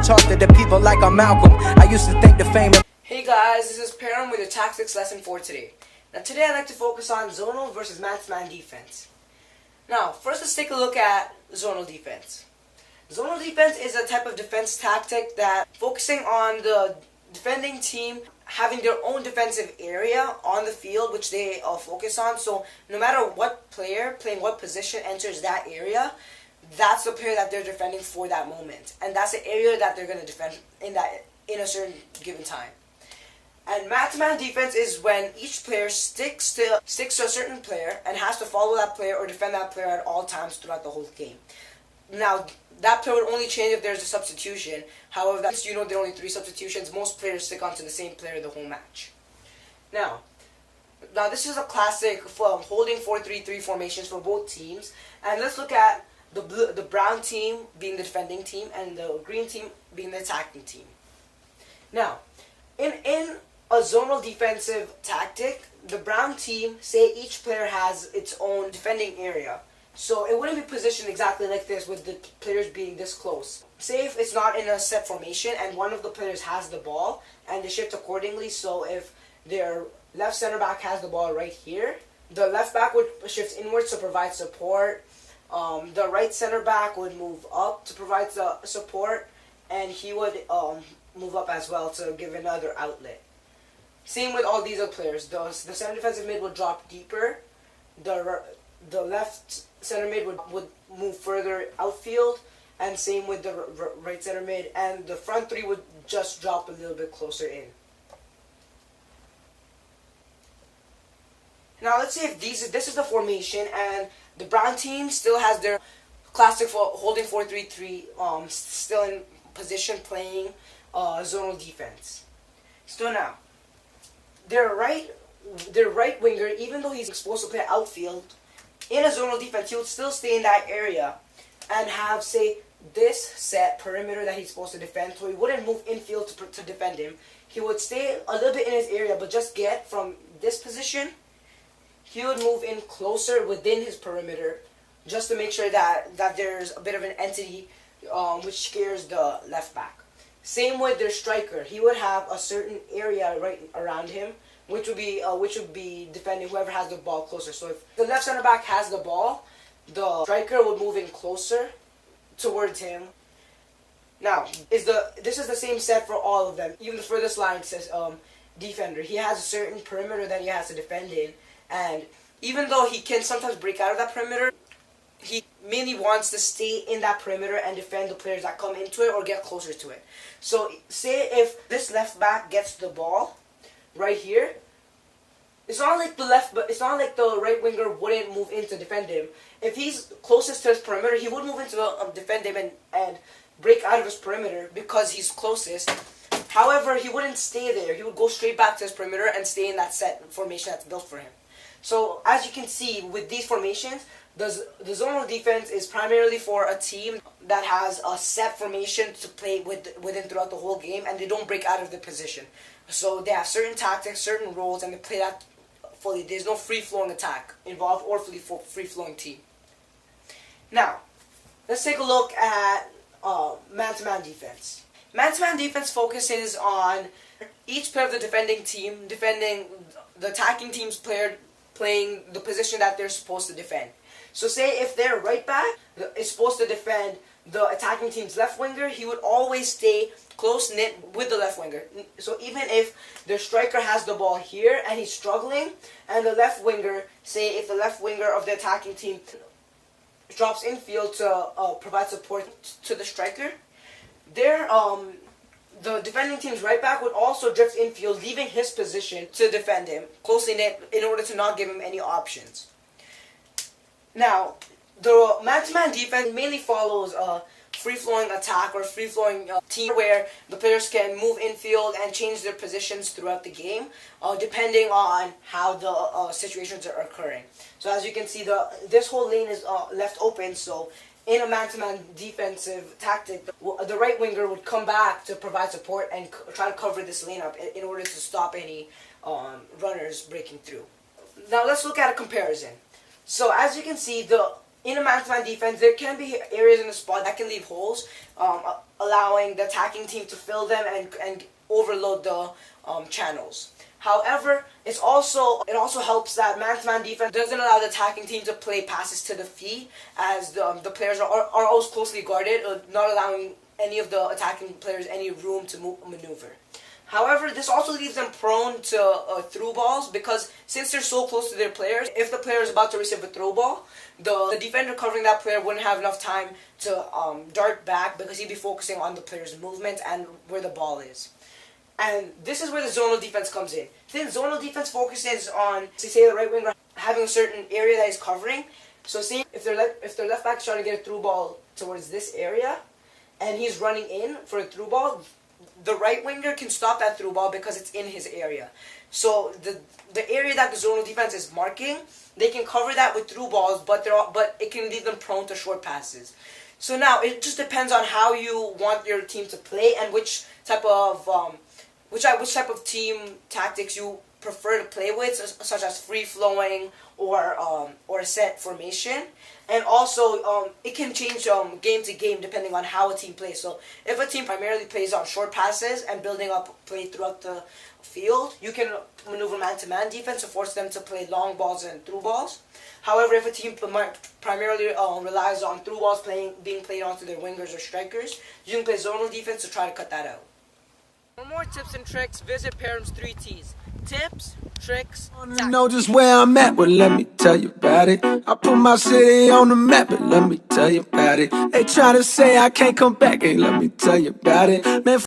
talk to the people like I'm Malcolm. I used to think the fame. Hey guys, this is Param with your tactics lesson for today. Now today I'd like to focus on zonal versus man-to-man defense. Now, first let's take a look at zonal defense. Zonal defense is a type of defense tactic that focusing on the defending team having their own defensive area on the field which they focus on. So no matter what player playing what position enters that area, that's the player that they're defending for that moment. And that's the area that they're going to defend in a certain given time. And man-to-man defense is when each player sticks to a certain player and has to follow that player or defend that player at all times throughout the whole game. Now, that player would only change if there's a substitution. However, that's, there are only 3 substitutions. Most players stick onto the same player the whole match. Now this is a classic holding 4-3-3 formations for both teams. And let's look at the brown team being the defending team and the green team being the attacking team. Now, in a zonal defensive tactic, the brown team, say each player has its own defending area. So it wouldn't be positioned exactly like this with the players being this close. Say if it's not in a set formation and one of the players has the ball and they shift accordingly. So if their left center back has the ball right here, the left back would shift inwards to provide support. The right center back would move up to provide the support, and he would move up as well to give another outlet. Same with all these other players. The center defensive mid would drop deeper. The left center mid would move further outfield, and same with the right center mid, and the front 3 would just drop a little bit closer in. Now let's see if this is the formation, and the brown team still has their classic holding 4-3-3, still in position playing zonal defense. So now, their right winger, even though he's supposed to play outfield, in a zonal defense, he would still stay in that area and have, say, this set perimeter that he's supposed to defend. So he wouldn't move infield to defend him. He would stay a little bit in his area, but just get from this position, he would move in closer within his perimeter just to make sure that there's a bit of an entity which scares the left back. Same with their striker. He would have a certain area right around him which would be defending whoever has the ball closer. So if the left center back has the ball, the striker would move in closer towards him. Now, this is the same set for all of them. Even the furthest line says defender. He has a certain perimeter that he has to defend in, and even though he can sometimes break out of that perimeter, he mainly wants to stay in that perimeter and defend the players that come into it or get closer to it. So say if this left back gets the ball right here, it's not like the right winger wouldn't move in to defend him. If he's closest to his perimeter, he would move in to defend him and break out of his perimeter because he's closest. However, he wouldn't stay there. He would go straight back to his perimeter and stay in that set formation that's built for him. So as you can see with these formations, the zonal defense is primarily for a team that has a set formation to play within throughout the whole game, and they don't break out of the position. So they have certain tactics, certain roles, and they play that fully. There's no free-flowing attack involved or free-flowing team. Now, let's take a look at man-to-man defense. Man-to-man defense focuses on each player of the defending team defending the attacking team's player playing the position that they're supposed to defend. So say if their right back is supposed to defend the attacking team's left winger, he would always stay close-knit with the left winger. So even if their striker has the ball here and he's struggling, and the left winger, say if the left winger of the attacking team drops infield to provide support to the striker, the defending team's right back would also drift infield, leaving his position to defend him, closely knit, in order to not give him any options. Now, the man-to-man defense mainly follows a free-flowing attack or free-flowing team where the players can move infield and change their positions throughout the game, depending on how the situations are occurring. So as you can see, this whole lane is left open, so in a man-to-man defensive tactic, the right winger would come back to provide support and try to cover this lane up in order to stop any runners breaking through. Now let's look at a comparison. So as you can see, the in a man-to-man defense, there can be areas in the spot that can leave holes, allowing the attacking team to fill them and overload the channels. However, it also helps that man-to-man defense doesn't allow the attacking team to play passes to the feet, as the players are always closely guarded, not allowing any of the attacking players any room to maneuver. However, this also leaves them prone to through balls, because since they're so close to their players, if the player is about to receive a throw ball, the defender covering that player wouldn't have enough time to dart back, because he'd be focusing on the player's movement and where the ball is. And this is where the zonal defense comes in. Since zonal defense focuses on, say, the right winger having a certain area that he's covering. So, see, if their left back is trying to get a through ball towards this area, and he's running in for a through ball, the right winger can stop that through ball because it's in his area. So the area that the zonal defense is marking, they can cover that with through balls, but it can leave them prone to short passes. So now it just depends on how you want your team to play and which type of team tactics you prefer to play with, such as free flowing or a set formation. And also, it can change game to game depending on how a team plays. So if a team primarily plays on short passes and building up play throughout the field, you can maneuver man-to-man defense to force them to play long balls and through balls. However, if a team primarily relies on through balls being played onto their wingers or strikers, you can play zonal defense to try to cut that out. For more tips and tricks, visit Parham's 3 T's. Tips, tricks, You know just where I'm at, well let me tell you about it. I put my city on the map, but let me tell you about it. They try to say I can't come back, hey, let me tell you about it. Man,